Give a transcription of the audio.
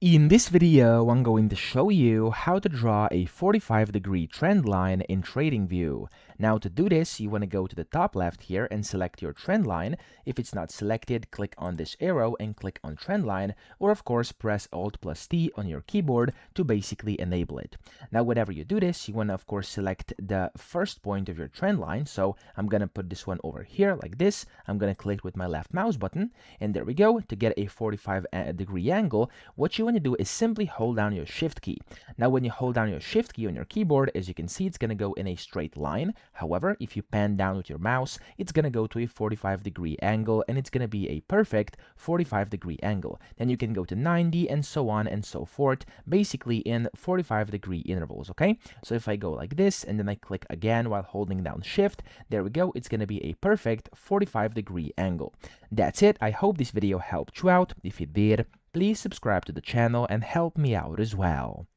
In this video, I'm going to show you how to draw a 45-degree trend line in TradingView. Now to do this, you want to go to the top left here and select your trend line. If it's not selected, click on this arrow and click on trend line, or of course press Alt+T on your keyboard to basically enable it. Now whenever you do this, you want to of course select the first point of your trend line. So I'm going to put this one over here like this. I'm going to click with my left mouse button, and there we go. To get a 45-degree angle, what you want to do is simply hold down your shift key. Now when you hold down your shift key on your keyboard, as you can see, it's going to go in a straight line. However, if you pan down with your mouse, it's going to go to a 45-degree angle, and it's going to be a perfect 45-degree angle. Then you can go to 90 and so on and so forth, basically in 45-degree intervals, okay? So if I go like this and then I click again while holding down shift, there we go, it's going to be a perfect 45-degree angle. That's it. I hope this video helped you out. If it did, please subscribe to the channel and help me out as well.